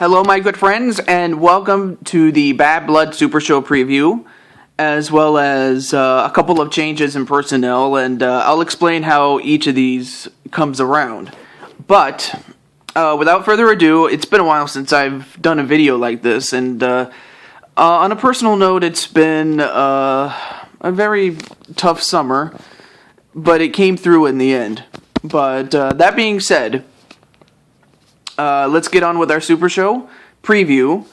Hello, my good friends, and welcome to the Blood SuperShow preview, as well as a couple of changes in personnel, and I'll explain how each of these comes around. But without further ado, it's been a while since I've done a video like this, and on a personal note, it's been a very tough summer, but it came through in the end. But that being said, let's get on with our Super Show preview.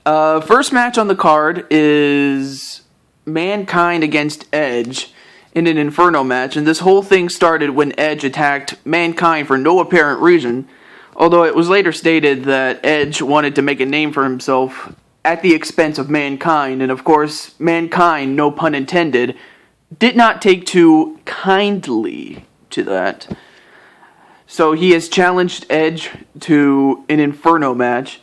First match on the card is Mankind against Edge in an Inferno match, and this whole thing started when Edge attacked Mankind for no apparent reason, although it was later stated that Edge wanted to make a name for himself at the expense of Mankind, and of course, Mankind, no pun intended, did not take too kindly to that. So he has challenged Edge to an Inferno match,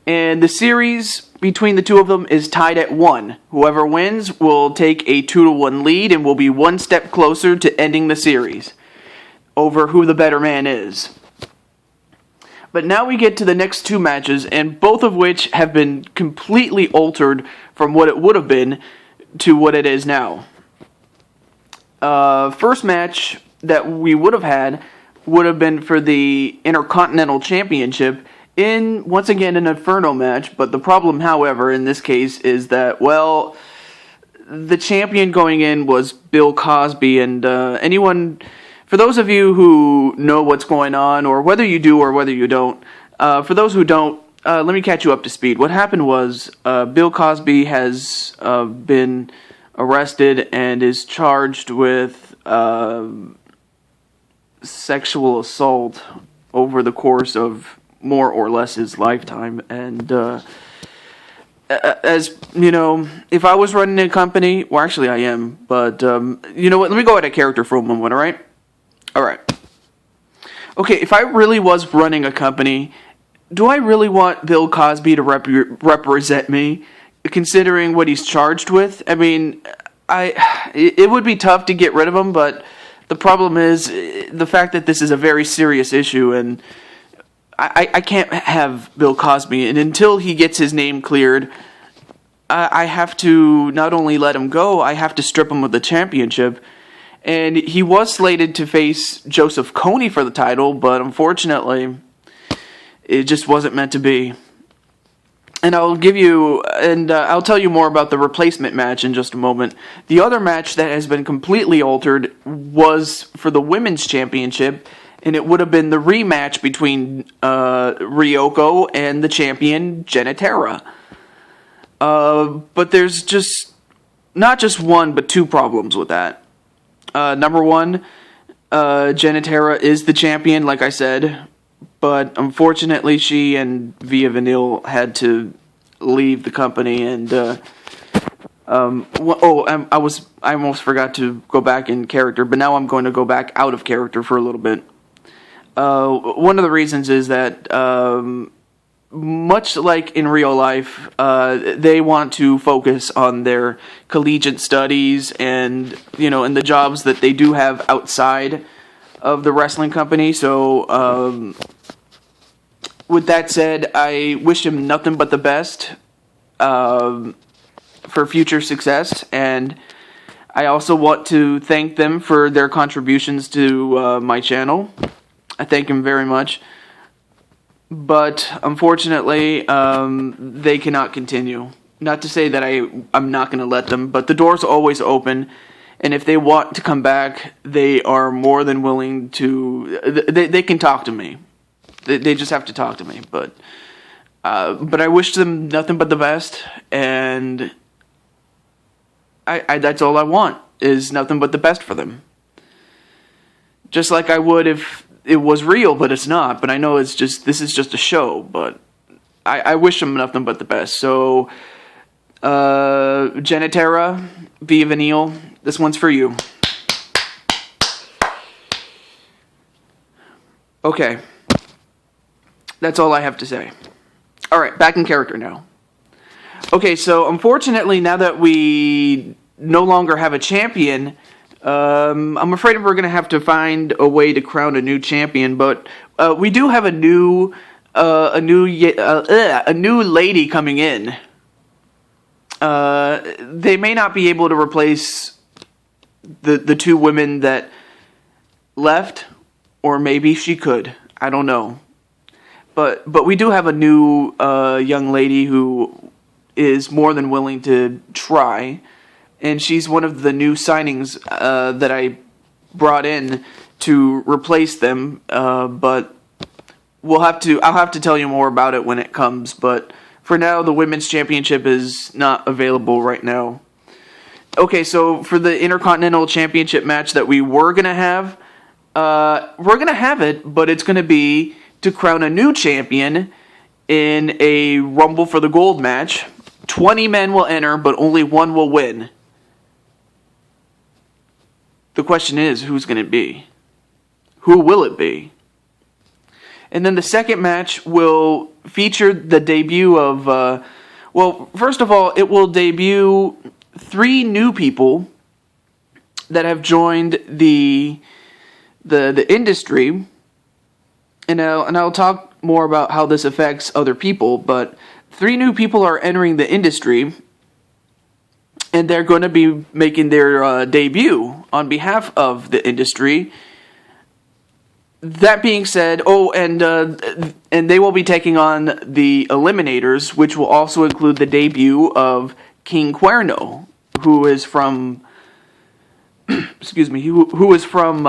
and the series between the two of them is tied at 1. Whoever wins will take a 2-1 lead and will be one step closer to ending the series over who the better man is. But now we get to the next two matches, and both of which have been completely altered from what it would have been to what it is now. First match that we would have had would have been for the Intercontinental Championship in, once again, an Inferno match, but the problem, however, in this case is that, well, the champion going in was Bill Cosby, and for those of you who know what's going on, or whether you do or whether you don't, for those who don't, let me catch you up to speed. What happened was, Bill Cosby has been arrested and is charged with sexual assault over the course of more or less his lifetime, and as you know, if I was running a company, well, actually I am, but you know what, let me go out of character for a moment. Alright, okay, if I really was running a company, do I really want Bill Cosby to represent me, considering what he's charged with? I mean, it would be tough to get rid of him, but the problem is the fact that this is a very serious issue, and I can't have Bill Cosby, and until he gets his name cleared, I have to not only let him go, I have to strip him of the championship. And he was slated to face Joseph Kony for the title, but unfortunately, it just wasn't meant to be. And I'll tell you more about the replacement match in just a moment. The other match that has been completely altered was for the Women's Championship, and it would have been the rematch between Ryoko and the champion, Genetera. But there's just, not just one, but two problems with that. Number one, Genetera is the champion, like I said, but unfortunately she and Via Vanille had to leave the company, and I almost forgot to go back in character, but now I'm going to go back out of character for a little bit. One of the reasons is that much like in real life, they want to focus on their collegiate studies and, you know, and the jobs that they do have outside of the wrestling company. So, with that said, I wish him nothing but the best for future success, and I also want to thank them for their contributions to my channel. I thank him very much. But unfortunately, they cannot continue. Not to say that I'm not going to let them, but the door's always open, and if they want to come back, they are more than willing to. They can talk to me. They just have to talk to me. But I wish them nothing but the best, and I that's all I want, is nothing but the best for them. Just like I would if it was real, but it's not. But I know this is just a show, but I wish them nothing but the best. So, Genetera, Via Vanille, this one's for you. Okay. That's all I have to say. Alright, back in character now. Okay, so unfortunately, now that we no longer have a champion, I'm afraid we're going to have to find a way to crown a new champion, but we do have a new a new lady coming in. They may not be able to replace the two women that left, or maybe she could. I don't know. But we do have a new young lady who is more than willing to try, and she's one of the new signings that I brought in to replace them. But I'll have to tell you more about it when it comes. But for now, the women's championship is not available right now. Okay, so for the Intercontinental Championship match that we were gonna have, we're gonna have it, but it's gonna be to crown a new champion in a Rumble for the Gold match. 20 men will enter, but only one will win. The question is, who's going to be? Who will it be? And then the second match will feature the debut of, first of all, it will debut 3 new people that have joined the industry. And I'll talk more about how this affects other people, but 3 new people are entering the industry, and they're going to be making their debut on behalf of the industry. That being said, and they will be taking on the Eliminators, which will also include the debut of King Cuerno, who is from, excuse me, who is from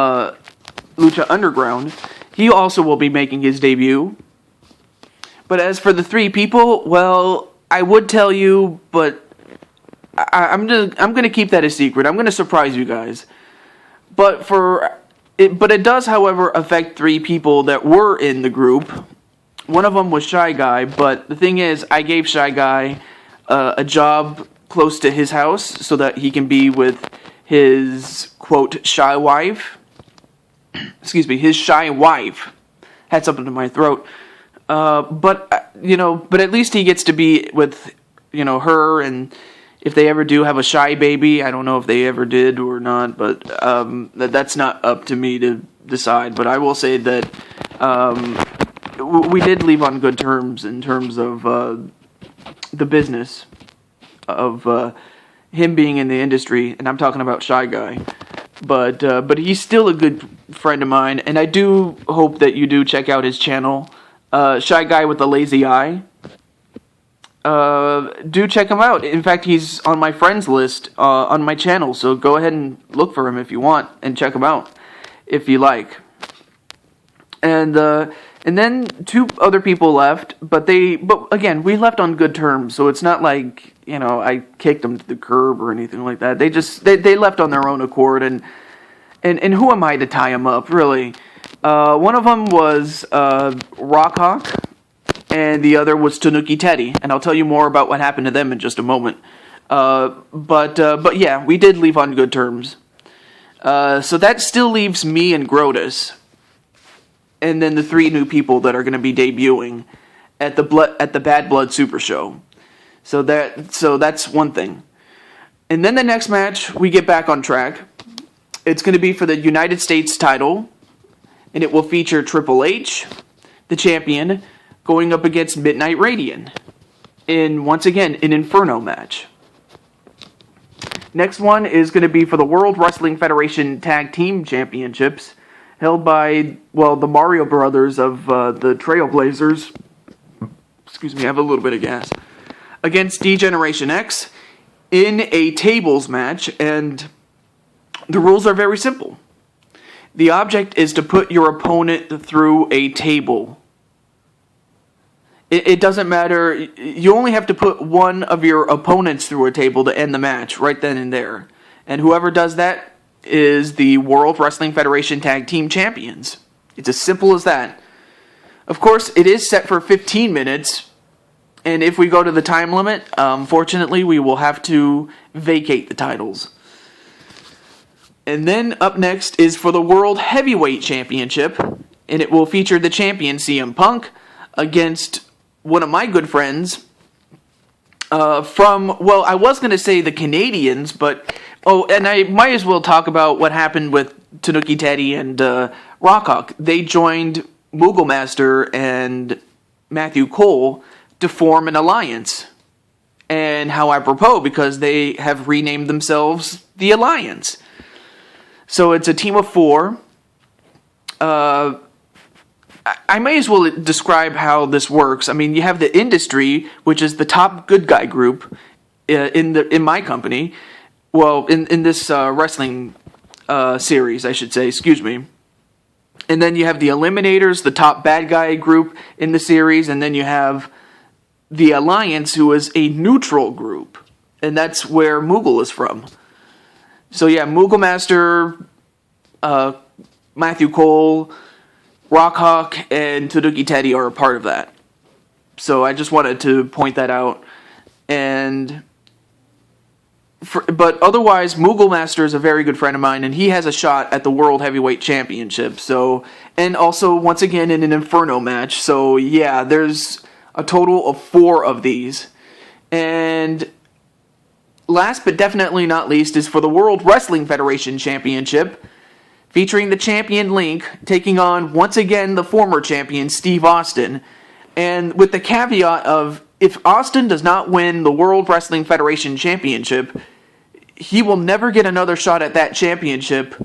Lucha Underground. He also will be making his debut. But as for the 3 people, well, I would tell you, but I'm gonna keep that a secret. I'm gonna surprise you guys. But it does, however, affect 3 people that were in the group. One of them was Shy Guy, but the thing is, I gave Shy Guy a job close to his house so that he can be with his quote shy wife. Excuse me, his shy wife. Had something in my throat. But at least he gets to be with, her, and if they ever do have a shy baby, I don't know if they ever did or not, but that's not up to me to decide. But I will say that we did leave on good terms in terms of the business of him being in the industry, and I'm talking about Shy Guy. But he's still a good friend of mine, and I do hope that you do check out his channel, Shy Guy with a Lazy Eye. Do check him out. In fact, he's on my friends list on my channel, so go ahead and look for him if you want, and check him out if you like. And then 2 other people left, but again, we left on good terms, so it's not like, I kicked them to the curb or anything like that. They left on their own accord, and who am I to tie them up, really? One of them was Rockhawk, and the other was Tanuki Teddy, and I'll tell you more about what happened to them in just a moment. But yeah, we did leave on good terms. So that still leaves me and Grotus, and then the 3 new people that are going to be debuting at the Bad Blood SuperShow. So that's one thing. And then the next match, we get back on track. It's going to be for the United States title, and it will feature Triple H, the champion, going up against Midnight Radiant in, once again, an Inferno match. Next one is going to be for the World Wrestling Federation Tag Team Championships, held by, the Mario Brothers of the Trailblazers. Excuse me, I have a little bit of gas. Against D-Generation X in a tables match, and the rules are very simple. The object is to put your opponent through a table. It doesn't matter. You only have to put one of your opponents through a table to end the match right then and there. And whoever does that is the World Wrestling Federation Tag Team Champions. It's as simple as that. Of course, it is set for 15 minutes. And if we go to the time limit, unfortunately, we will have to vacate the titles. And then up next is for the World Heavyweight Championship, and it will feature the champion CM Punk against one of my good friends from, I was going to say the Canadians, but, and I might as well talk about what happened with Tanuki Teddy and Rockhawk. They joined Moogle Master and Matthew Cole to form an alliance. And how apropos, because they have renamed themselves the Alliance. So it's a team of 4. I may as well describe how this works. I mean, you have the Industry, which is the top good guy group in my company. Well, in this wrestling series, I should say. Excuse me. And then you have the Eliminators, the top bad guy group in the series, and then you have the Alliance, who is a neutral group, and that's where Moogle is from. So yeah, Moogle Master, Matthew Cole, Rockhawk, and Tanuki Teddy are a part of that. So I just wanted to point that out. But otherwise, Moogle Master is a very good friend of mine, and he has a shot at the World Heavyweight Championship. So, and also once again in an Inferno match. So yeah, there's a total of 4 of these. And last but definitely not least is for the World Wrestling Federation Championship, featuring the champion Link taking on once again the former champion Steve Austin. And with the caveat of, if Austin does not win the World Wrestling Federation Championship, he will never get another shot at that championship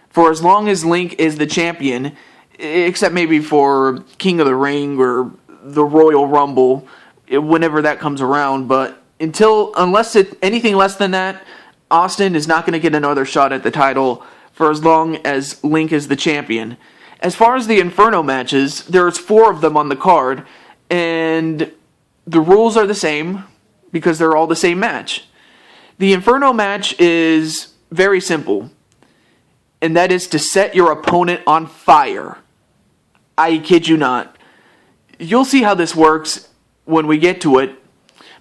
for as long as Link is the champion, except maybe for King of the Ring or the Royal Rumble, whenever that comes around. But unless it's anything less than that, Austin is not going to get another shot at the title for as long as Link is the champion. As far as the Inferno matches, there's 4 of them on the card, and the rules are the same because they're all the same match. The Inferno match is very simple, and that is to set your opponent on fire. I kid you not. You'll see how this works when we get to it,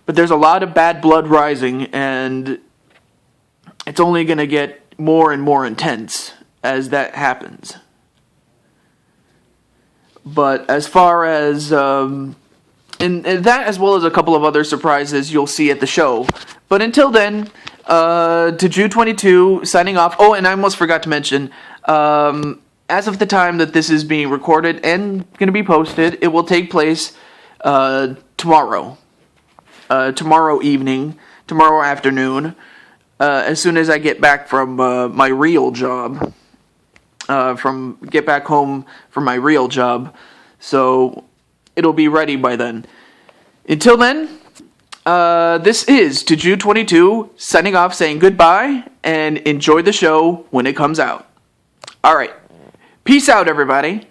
but there's a lot of bad blood rising, and it's only going to get more and more intense as that happens. But as far as and that, as well as a couple of other surprises you'll see at the show. But until then, to Jude 22 signing off. Oh, and I almost forgot to mention, as of the time that this is being recorded and going to be posted, it will take place tomorrow. Tomorrow evening, tomorrow afternoon, as soon as I get back from my real job. Get back home from my real job. So it'll be ready by then. Until then, this is to Jude 22 signing off, saying goodbye, and enjoy the show when it comes out. Alright. Peace out, everybody.